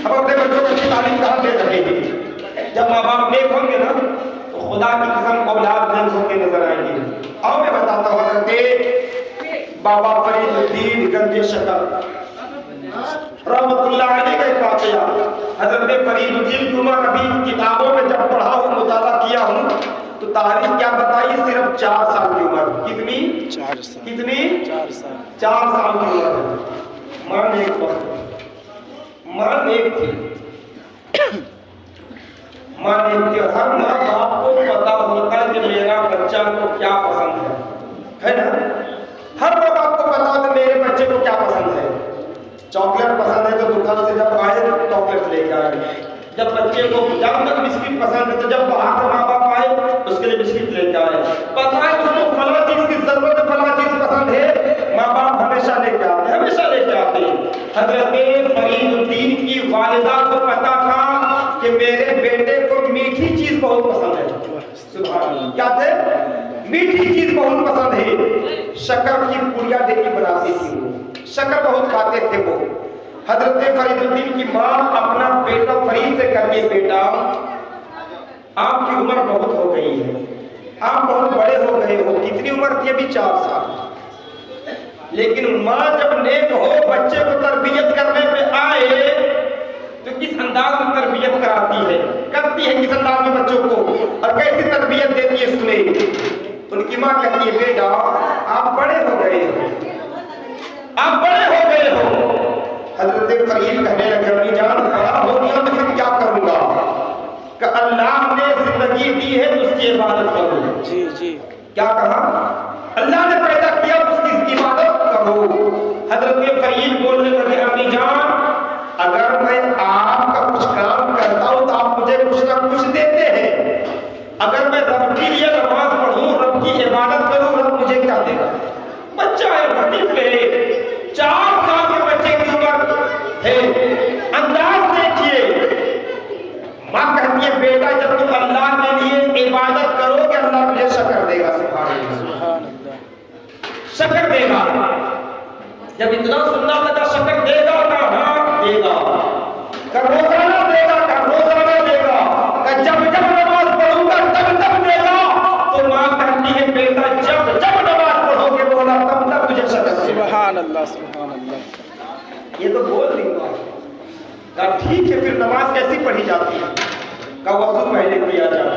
अब अपने बच्चों को अच्छी तालीम कहाँ दे सकेंगे? जब माँ बाप नेक होंगे ना तो खुदा की कसम औलाद नेक होके नजर आएंगे। आओ मैं बताता हूँ हज़रत बाबा फरीदुद्दीन गंजे शक्कर रहमतुल्लाह अलैह का एक वाक़या। हज़रत फरीदुद्दीन की उम्र अभी किताबों में जब पढ़ा हूँ, मुताला किया हूँ तो तारीख क्या बताई, सिर्फ 4 साल की उम्र। कितनी? 4 साल। कितनी? 4 साल। 4 साल की उम्र है। मां नेक थी, मां नेक थी, मां नेक थी। और हर माँ बाप को पता होता है कि मेरा बच्चा को क्या पसंद है ना? हर माँ बाप को पता होता है मेरे बच्चे को क्या पसंद है। चॉकलेट पसंद है तो दुकान से जब आए चॉकलेट लेकर आए, जब बच्चे को जब तक बिस्किट पसंद है तो जब बाहर से माँ बाप आए उसके लिए बिस्किट लेकर आए। पता है उसको फला चीज की जरूरत है, फला चीज पसंद है, माँ बाप हमेशा लेकर आते हैं, हमेशा लेकर आते हैं। हज़रत फरीदुद्दीन की वालिदा को पता था कि मेरे बेटे को मीठी चीज बहुत पसंद है। सुभान अल्लाह। क्या थे? मीठी चीज बहुत पसंद है। शक्कर की पुड़िया डेली बनाती थी वो, शक्कर बहुत खाते थे वो। हज़रत फरीदुद्दीन की माँ अपना बेटा फरीद से कहती है, बेटा आपकी उम्र बहुत हो गई है, आप बहुत बड़े हो गए हो। कितनी उम्र थी? अभी 4 साल। लेकिन माँ जब नेक हो, बच्चे को तरबियत करने पे आए तो किस अंदाज में तरबियत कराती है, करती है किस अंदाज में बच्चों को, और कैसी तरबियत देती है सुने। उनकी माँ कहती है, बेटा आप बड़े हो गए हो, आप बड़े हो गए हो। हज़रत फरीद कहने लगे, अम्मी जान बड़ा हो गया तो फिर क्या करूंगा? कि अल्लाह ने जिंदगी दी है तो उसकी इबादत करो। जी जी। क्या कहा? अल्लाह ने पैदा किया तो उसकी इबादत करो। हज़रत फरीद बोलने लगे, अम्मी जान अगर मैं आपका कुछ काम करता हूं तो आप मुझे कुछ ना कुछ देते हैं। अगर मैं रब के लिए नमाज पढ़ूं, रब की इबादत करूं, रब मुझे क्या देगा? बच्चा है, भट्टी पे 4 साल के बच्चे की उम्र है, अंदाज देखिए। माँ कहती है, बेटा जब तुम अल्लाह के लिए इबादत करोगे अल्लाह तुझे शक्कर देगा। सुभान अल्लाह, शक्कर देगा। जब इतना सुनना लगा शक्कर देगा का, हाँ देगा, कर रोजाना देगा, कर रोजाना देगा, कर जब जब नमाज पढ़ूंगा तब तब देगा। तो माँ कहती है, बेटा जब जब नमाज पढ़ोगे बोला तब तब तुझे शक्कर देगा। सुभान अल्लाह, सुभान अल्लाह। ये तो बोल दी बात। कहा ठीक है, फिर नमाज कैसी पढ़ी जाती है? का वज़ू पहले किया जाता,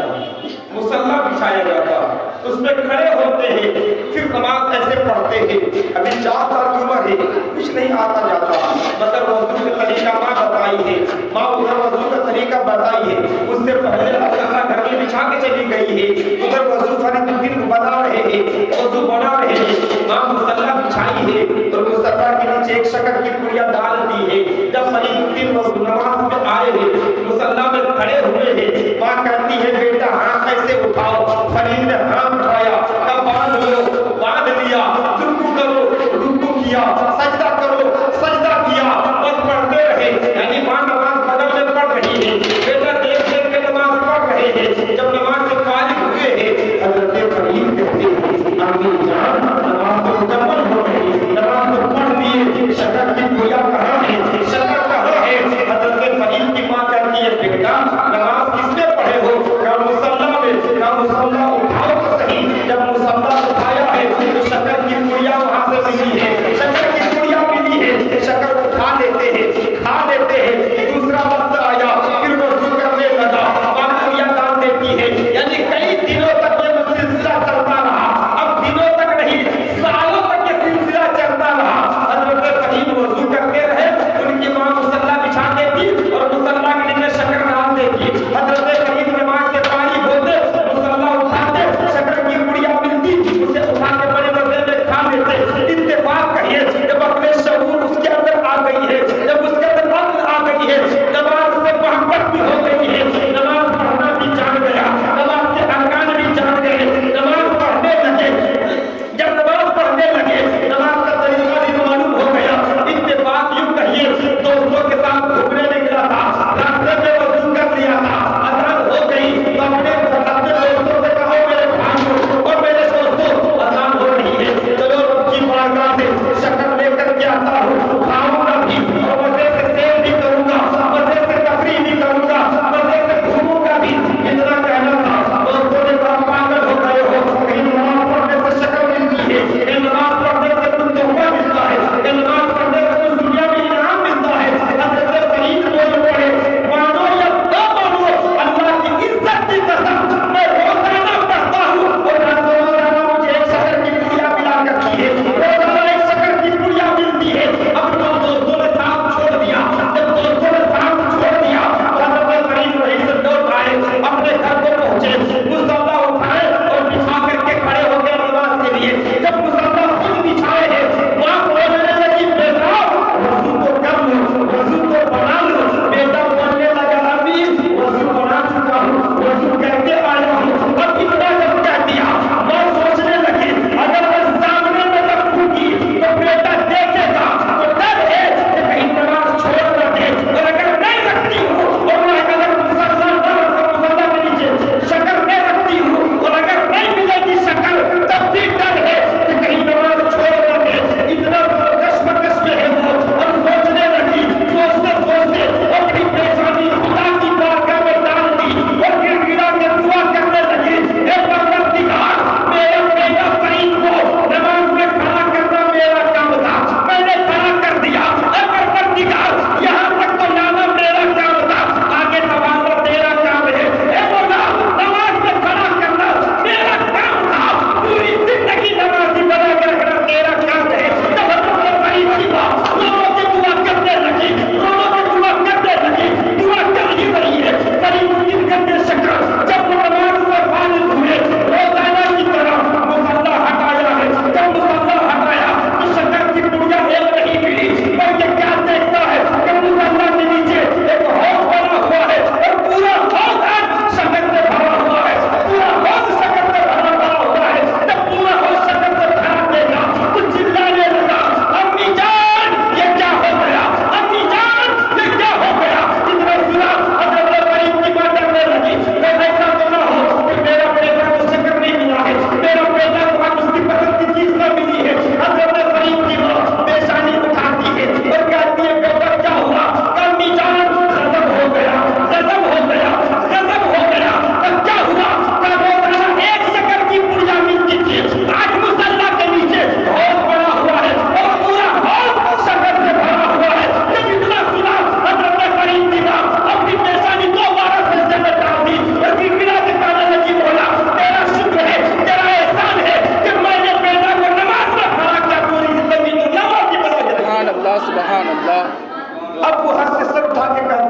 मुसल्ला बिछाया जाता, उसमें खड़े होते हैं, फिर नमाज ऐसे पढ़ते हैं। अभी 4 साल की उम्र है, कुछ नहीं आता जाता, मगर वज़ू का तरीका माँ बताई है, माँ उधर वज़ू का तरीका बताई है। उससे पहले मुसल्ला घर में बिछा के चली गई है, उधर वज़ू फरीदुद्दीन बना रहे हैं, वज़ू बना रहे हैं। माँ मुसल्ला बिछाई है और मुसल्ला के नीचे एक शक्कर की पुड़िया डाल दी है। जब फरीदुद्दीन नमाज में आए हैं, मुसल्ला में खड़े हुए हैं, माँ कहती है, बेटा हाथ ऐसे उठाओ। फरीद ने हाथ उठाया, तब बांध लो, बांध लिया। रुकू करो, रुकू किया, सजदा करो, सजदा किया, बस पढ़ते रहे। यानी माँ नमाज बदल में पढ़ रही है, बेटा देख देख के नमाज पढ़ रहे हैं। जब नमाज से फारिग हुए हैं, हज़रत फरीद कहते हैं, अम्मी जान नमाज तो मुकम्मल हो गई, नमाज तो पढ़ लिए, शक्कर की पुड़िया कहाँ है? शक्कर कहाँ है? हज़रत फरीद की माँ कहती है, बेटा नमाज किसने पढ़े हो? क्या मुसल्ला में? क्या मुसल्ला उठाओ तो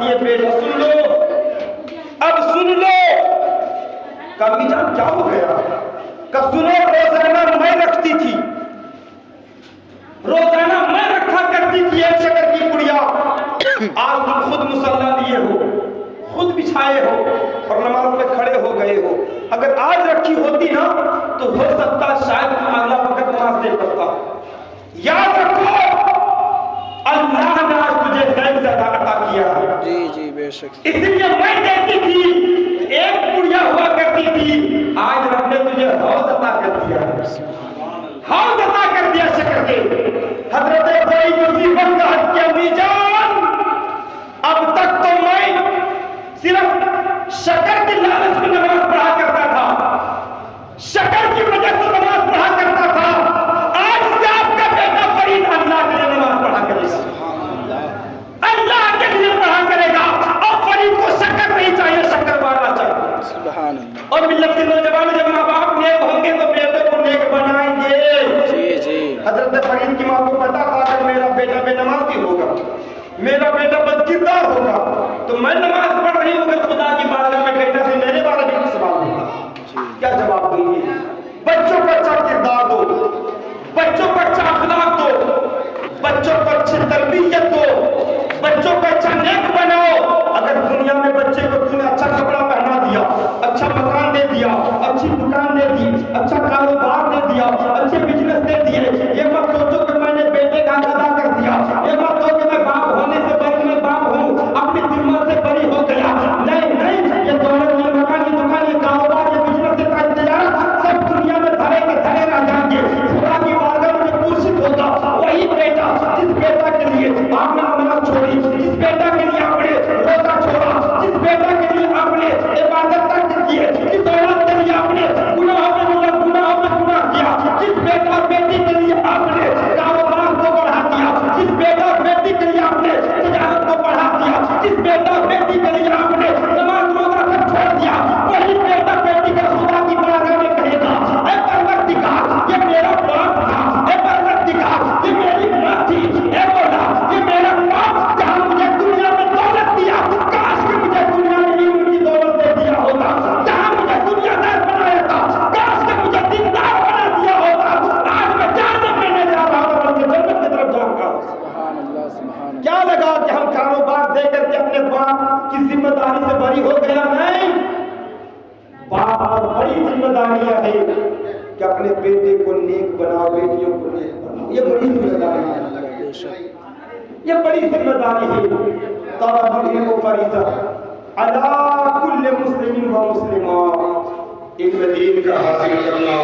किए बेटा सुन लो, अब सुन लो। कमी जान क्या हो गया? कब सुनो, रोजाना मैं रखती थी, रोजाना मैं रखा करती थी एक शक्कर की पुड़िया। आज तुम खुद मुसल्ला लिए हो, खुद बिछाए हो और नमाज में खड़े हो गए हो। अगर आज रखी होती ना तो हो सकता शायद अगला वक्त नमाज नहीं पढ़ता। याद रखो, अल्लाह ने आज तुझे खैर से अता किया है। जी जी बेशक। इसलिए मैं कहती थी एक पुड़िया हुआ करती थी, आज रब ने तुझे हौज अता कर दिया, हौज अता कर दिया शक्कर के। हजरत बड़ी मुसीबत का हद किया मीजान, अब तक तो मैं सिर्फ शक्कर की लालच में नमाज पढ़ा करता था, शक्कर की वजह से नमाज पढ़ा करता था। आज से आपका बेटा फरीद अल्लाह के लिए नमाज पढ़ा करेगा, अल्लाह के लिए पढ़ा करेगा। और फरीद को शक्कर नहीं चाहिए, शक्कर वाला चाहिए। सुभान अल्लाह। और मिल्लत के नौजवान जब माँ बाप नेक होंगे तो बेटे को नेक बनाएंगे। जी जी। हजरत फरीद की माँ को पता था कि मेरा बेटा बेनमाजी होगा, मेरा बेटा बदकिरदार होगा, तो मैं नमाज पढ़ रही हूँ, खुदा की बारगाह में कहने से मेरे बारे में क्या सवाल होगा, क्या जवाब दूंगी? बच्चों को अच्छा किरदार दो, बच्चों को अच्छा अखलाक दो, बच्चों को अच्छी तरबियत दो, बच्चों को अच्छा नेक बनाओ। अगर दुनिया में बच्चे को तूने अच्छा कपड़ा पहना दिया, अच्छा मकान दे दिया, अच्छी दुकान दे दी, अच्छा कारोबार दे दिया, अच्छे बिजनेस दे दिए, ये मत सोचो कि मैंने बेटे का अदा कर दिया, ये मत सोचो कि मैं बाप होने से बड़ी मैं बाप हूँ, अपनी जिम्मत से बड़ी हो गया। नहीं नहीं, ये दौलत, ये मकान, ये दुकान, ये कारोबार, ये बिजनेस, ये तजारत सब दुनिया में धरे के धरे रह जाएंगे। खुदा की बारगाह में पुरस्कृत होगा वही बेटा जिस बेटा के लिए आपने नमाज छोड़ी, जिस बेटा के लिए आपने रोजा छोड़ा, जिस बेटा के लिए आपने इबादत तक की, जिस औलाद के लिए आपने गुनाहों में गुनाह किया, जिस बेटा और बेटी के लिए आपने कारोबार को बढ़ा दिया, जिस बेटा और बेटी के लिए आपने तजारत को बढ़ा दिया, जिस बेटा और बेटी के लिए आपने नमाज रोजा सब छोड़ दिया, वही बेटा बेटी का खुदा की बारगाह में कहेगा, ऐ परवरदिगार ये मेरा बाप था, ऐ परवरदिगार ये मेरी माँ थी, ऐ मौला ये मेरा बाप जहाँ मुझे दुनिया में दौलत दिया, काश कि मुझे दुनिया में इल्म की दौलत दे दिया होता, जहाँ मुझे दुनियादार बनाया था, काश कि मुझे दीनदार बना दिया होता। आज मैं जन्नत में जा रहा हूँ, बल्कि जन्नत की तरफ जाऊंगा। सुभान अल्लाह सुभान अल्लाह। क्या लगा कि हम कारोबार दे करके अपने बाप की जिम्मेदारी से बरी हो गया? नहीं, बाप और बड़ी जिम्मेदारियां है कि अपने बेटे को नेक बनाओ, बेटियों को नेक बनाओ। ये बड़ी जिम्मेदारी है, ये बड़ी जिम्मेदारी है। तलबुल इल्म फरीज़ा अला कुल्ल मुस्लिमिन व मुस्लिमा, इल्म दीन का हासिल करना